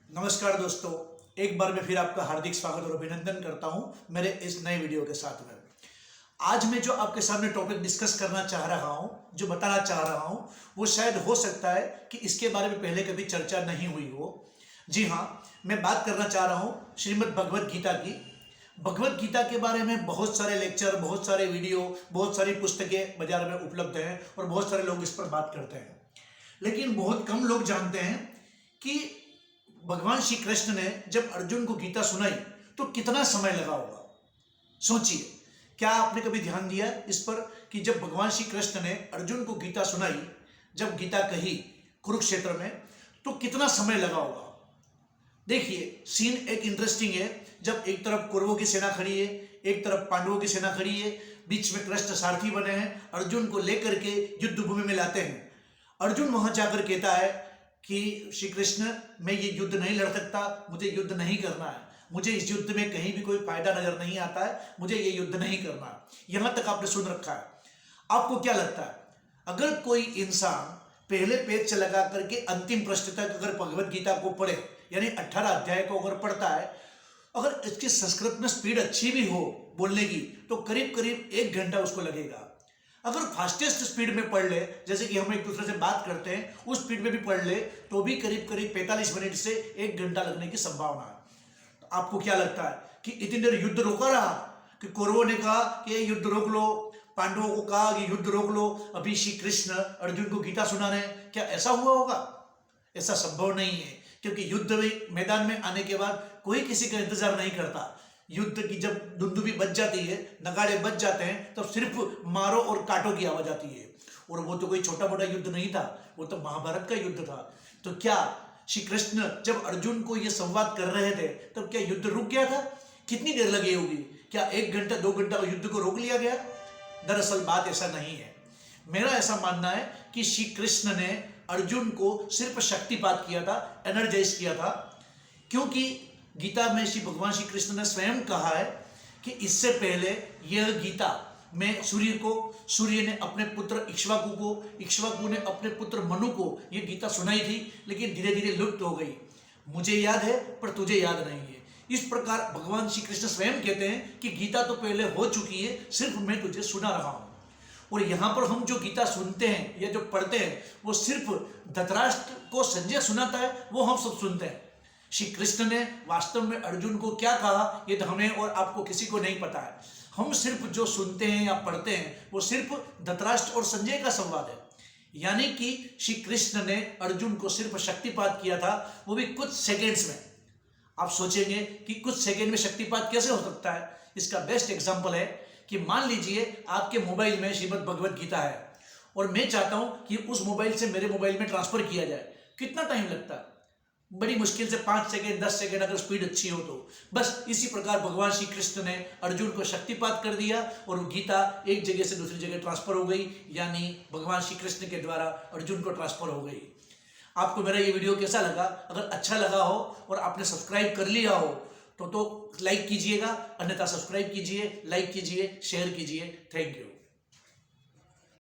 नमस्कार दोस्तों, एक बार मैं फिर आपका हार्दिक स्वागत और अभिनंदन करता हूं मेरे इस नए वीडियो के साथ में। आज मैं जो आपके सामने टॉपिक डिस्कस करना चाह रहा हूं, जो बताना चाह रहा हूं, वो शायद हो सकता है कि इसके बारे में पहले कभी चर्चा नहीं हुई हो। जी हाँ, मैं बात करना चाह रहा हूं श्रीमद् भगवद गीता की। भगवद गीता के बारे में बहुत सारे लेक्चर, बहुत सारे वीडियो, बहुत सारी पुस्तकें बाजार में उपलब्ध हैं और बहुत सारे लोग इस पर बात करते हैं, लेकिन बहुत कम लोग जानते हैं कि भगवान श्री कृष्ण ने जब अर्जुन को गीता सुनाई तो कितना समय लगा होगा। सोचिए, क्या आपने कभी ध्यान दिया इस पर कि जब भगवान श्री कृष्ण ने अर्जुन को गीता सुनाई, जब गीता कही कुरुक्षेत्र में, तो कितना समय लगा होगा। देखिए, सीन एक इंटरेस्टिंग है। जब एक तरफ कौरवों की सेना खड़ी है, एक तरफ पांडवों की सेना खड़ी है, बीच में कृष्ण सारथी बने हैं, अर्जुन को लेकर के युद्ध भूमि में लाते हैं। अर्जुन वहां जाकर कहता है कि श्री कृष्ण, मैं ये युद्ध नहीं लड़ सकता, मुझे युद्ध नहीं करना है, मुझे इस युद्ध में कहीं भी कोई फायदा नजर नहीं आता है, मुझे ये युद्ध नहीं करना है। यहां तक आपने सुन रखा है। आपको क्या लगता है, अगर कोई इंसान पहले पेज से लगा करके अंतिम पृष्ठ तक अगर भगवद गीता को पढ़े, यानी 18 अध्याय को अगर पढ़ता है, अगर इसकी संस्कृत में स्पीड अच्छी भी हो बोलने की, तो करीब करीब 1 घंटा उसको लगेगा। अगर फास्टेस्ट स्पीड में पढ़ ले, जैसे कि हम एक दूसरे से बात करते हैं, उस स्पीड में भी पढ़ ले, तो भी करीब करीब 45 मिनट से 1 घंटा लगने की संभावना है। तो आपको क्या लगता है कि इतनी देर युद्ध रोका रहा, कि कौरवों ने कहा कि ये युद्ध रोक लो, पांडवों को कहा कि युद्ध रोक लो, अभी श्री कृष्ण अर्जुन को गीता सुना रहे हैं, क्या ऐसा हुआ होगा? ऐसा संभव नहीं है, क्योंकि युद्ध में मैदान में आने के बाद कोई किसी का इंतजार नहीं करता। युद्ध की जब दुंदुभी बज जाती है, नगाड़े बज जाते हैं, तब सिर्फ मारो और काटो की आवाज आती है। और वो तो कोई छोटा मोटा युद्ध नहीं था, वो तो महाभारत का युद्ध था। तो क्या श्री कृष्ण जब अर्जुन को ये संवाद कर रहे थे, तब क्या युद्ध रुक गया था? कितनी देर लगी होगी? क्या 1 घंटा 2 घंटा युद्ध को रोक लिया गया? दरअसल बात ऐसा नहीं है। मेरा ऐसा मानना है कि श्री कृष्ण ने अर्जुन को सिर्फ शक्तिपात किया था, एनर्जाइज किया था, क्योंकि गीता में श्री भगवान श्री कृष्ण ने स्वयं कहा है कि इससे पहले यह गीता मैं सूर्य ने अपने पुत्र इक्ष्वाकु को, इक्ष्वाकु ने अपने पुत्र मनु को यह गीता सुनाई थी, लेकिन धीरे धीरे लुप्त हो गई। मुझे याद है पर तुझे याद नहीं है। इस प्रकार भगवान श्री कृष्ण स्वयं कहते हैं कि गीता तो पहले हो चुकी है, सिर्फ मैं तुझे सुना रहा हूं। और यहां पर हम जो गीता सुनते हैं या जो पढ़ते हैं, वो सिर्फ धृतराष्ट्र को संजय सुनाता है, वो हम सब सुनते हैं। श्री कृष्ण ने वास्तव में अर्जुन को क्या कहा, ये तो हमें और आपको किसी को नहीं पता है। हम सिर्फ जो सुनते हैं या पढ़ते हैं, वो सिर्फ धृतराष्ट्र और संजय का संवाद है। यानी कि श्री कृष्ण ने अर्जुन को सिर्फ शक्तिपात किया था, वो भी कुछ सेकेंड्स में। आप सोचेंगे कि कुछ सेकेंड में शक्तिपात कैसे हो सकता है? इसका बेस्ट एग्जाम्पल है कि मान लीजिए आपके मोबाइल में श्रीमद् भगवद गीता है और मैं चाहता हूं कि उस मोबाइल से मेरे मोबाइल में ट्रांसफर किया जाए। कितना टाइम लगता है? बड़ी मुश्किल से 5 सेकेंड 10 सेकेंड, अगर स्पीड अच्छी हो तो। बस इसी प्रकार भगवान श्री कृष्ण ने अर्जुन को शक्तिपात कर दिया और गीता एक जगह से दूसरी जगह ट्रांसफर हो गई, यानी भगवान श्री कृष्ण के द्वारा अर्जुन को ट्रांसफर हो गई। आपको मेरा ये वीडियो कैसा लगा? अगर अच्छा लगा हो और आपने सब्सक्राइब कर लिया हो तो लाइक कीजिएगा, अन्यथा सब्सक्राइब कीजिए, लाइक कीजिए, शेयर कीजिए। Thank you.